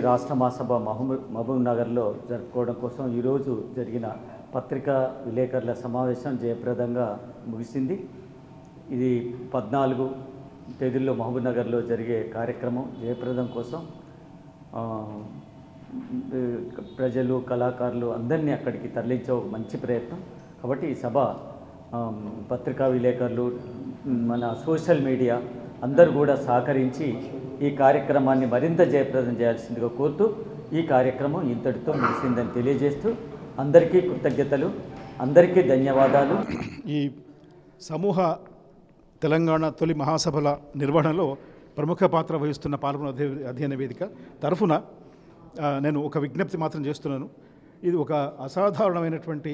రాష్ట్ర మహాసభ మహబూబ్ నగర్లో జరుపుకోవడం కోసం ఈరోజు జరిగిన పత్రికా విలేకరుల సమావేశం జయప్రదంగా ముగిసింది. ఇది 14 తేదీల్లో మహబూబ్ నగర్లో జరిగే కార్యక్రమం జయప్రదం కోసం ప్రజలు, కళాకారులు అందరినీ అక్కడికి తరలించే ఒక మంచి ప్రయత్నం. కాబట్టి ఈ సభ పత్రికా విలేకరులు, మన సోషల్ మీడియా అందరూ కూడా సహకరించి ఈ కార్యక్రమాన్ని మరింత జయప్రదం చేయాల్సిందిగా కోరుతూ ఈ కార్యక్రమం ఇంతటితో ముగిసిందని తెలియజేస్తూ అందరికీ కృతజ్ఞతలు, అందరికీ ధన్యవాదాలు. ఈ సమూహ తెలంగాణ తొలి మహాసభల నిర్వహణలో ప్రముఖ పాత్ర వహిస్తున్న పాల్గొన అధ్యయన వేదిక తరఫున నేను ఒక విజ్ఞప్తి మాత్రం చేస్తున్నాను. ఇది ఒక అసాధారణమైనటువంటి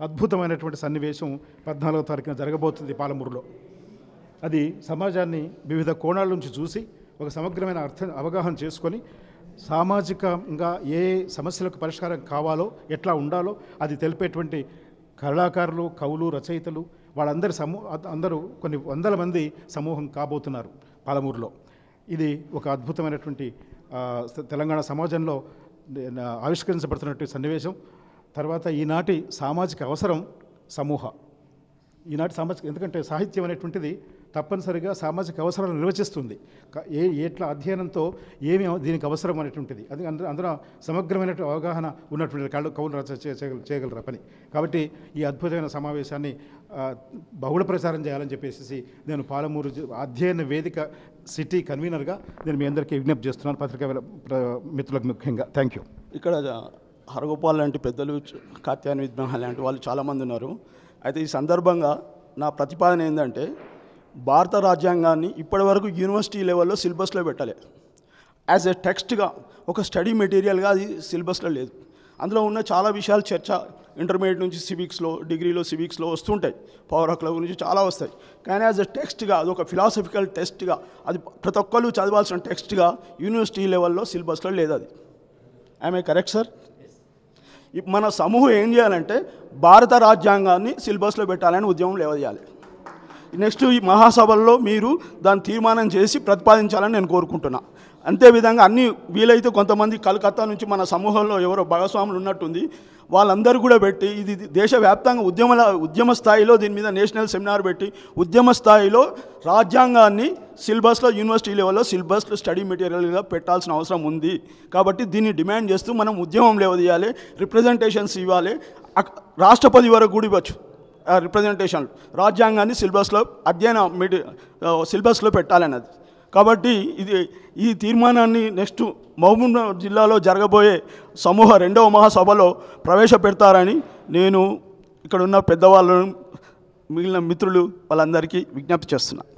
అద్భుతమైనటువంటి సన్నివేశం 14వ తారీఖున జరగబోతుంది పాలమూరులో. అది సమాజాన్ని వివిధ కోణాల నుంచి చూసి ఒక సమగ్రమైన అవగాహన చేసుకొని సామాజికంగా ఏ సమస్యలకు పరిష్కారం కావాలో, ఎట్లా ఉండాలో అది తెలిపేటువంటి కళాకారులు, కవులు, రచయితలు వాళ్ళందరి అందరూ కొన్ని వందల మంది సమూహం కాబోతున్నారు పాలమూరులో. ఇది ఒక అద్భుతమైనటువంటి తెలంగాణ సమాజంలో ఆవిష్కరించబడుతున్నటువంటి సన్నివేశం. తర్వాత ఈనాటి సామాజిక అవసరం ఈనాటి సామాజిక, ఎందుకంటే సాహిత్యం అనేటువంటిది తప్పనిసరిగా సామాజిక అవసరాలను నిర్వచిస్తుంది. ఎట్లా అధ్యయనంతో ఏమి దీనికి అవసరం అనేటువంటిది అది అందరూ సమగ్రమైన అవగాహన ఉన్నటువంటి కవులు చేయగలరా పని. కాబట్టి ఈ అద్భుతమైన సమావేశాన్ని బహుళ ప్రచారం చేయాలని చెప్పేసి నేను పాలమూరు అధ్యయన వేదిక సిటీ కన్వీనర్గా నేను మీ అందరికీ విజ్ఞప్తి చేస్తున్నాను, పత్రికా మిత్రులకు ముఖ్యంగా. Thank you. ఇక్కడ హరగోపాల్ లాంటి పెద్దలు, కాత్యాయని విద్మహ లాంటి వాళ్ళు చాలామంది ఉన్నారు. అయితే ఈ సందర్భంగా నా ప్రతిపాదన ఏంటంటే, భారత రాజ్యాంగాన్ని ఇప్పటివరకు యూనివర్సిటీ లెవెల్లో సిలబస్లో పెట్టాలి. యాజ్ ఎ టెక్స్ట్గా, ఒక స్టడీ మెటీరియల్గా అది సిలబస్లో లేదు. అందులో ఉన్న చాలా విషయాలు చర్చ ఇంటర్మీడియట్ నుంచి సివిక్స్లో, డిగ్రీలో సివిక్స్లో వస్తుంటాయి, పవర్ హక్కుల గురించి చాలా వస్తాయి. కానీ యాజ్ ఎ టెక్స్ట్గా, అది ఒక ఫిలాసఫికల్ టెక్స్ట్గా, అది ప్రతి ఒక్కరు చదవాల్సిన టెక్స్ట్గా యూనివర్సిటీ లెవెల్లో సిలబస్లో లేదు. అది ఐఎమ్ కరెక్ట్ సార్? మన సమూహం ఏం చేయాలంటే భారత రాజ్యాంగాన్ని సిలబస్లో పెట్టాలని ఉద్యమం లేవదీయాలి. నెక్స్ట్ ఈ మహాసభల్లో మీరు దాన్ని తీర్మానం చేసి ప్రతిపాదించాలని నేను కోరుకుంటున్నా. అంతేవిధంగా అన్ని వీలైతే కొంతమంది కలకత్తా నుంచి మన సమూహంలో ఎవరో భాగస్వాములు ఉన్నట్టుంది, వాళ్ళందరూ కూడా పెట్టి ఇది దేశవ్యాప్తంగా ఉద్యమ స్థాయిలో దీని మీద నేషనల్ సెమినార్ పెట్టి ఉద్యమ స్థాయిలో రాజ్యాంగాన్ని సిలబస్లో, యూనివర్సిటీ లెవెల్లో సిలబస్లో స్టడీ మెటీరియల్గా పెట్టాల్సిన అవసరం ఉంది. కాబట్టి దీన్ని డిమాండ్ చేస్తూ మనం ఉద్యమం లేవదీయాలి, రిప్రజెంటేషన్స్ ఇవ్వాలి. రాష్ట్రపతి వరకు కూడా ఇవ్వచ్చు రిప్రజెంటేషన్, రాజ్యాంగాన్ని సిలబస్లో సిలబస్లో పెట్టాలన్నది. కాబట్టి ఈ తీర్మానాన్ని నెక్స్ట్ మహబూబ్ నగర్ జిల్లాలో జరగబోయే సమూహ 2వ మహాసభలో ప్రవేశపెడతారని నేను ఇక్కడ ఉన్న పెద్దవాళ్ళను, మిగిలిన మిత్రులు వాళ్ళందరికీ విజ్ఞప్తి చేస్తున్నాను.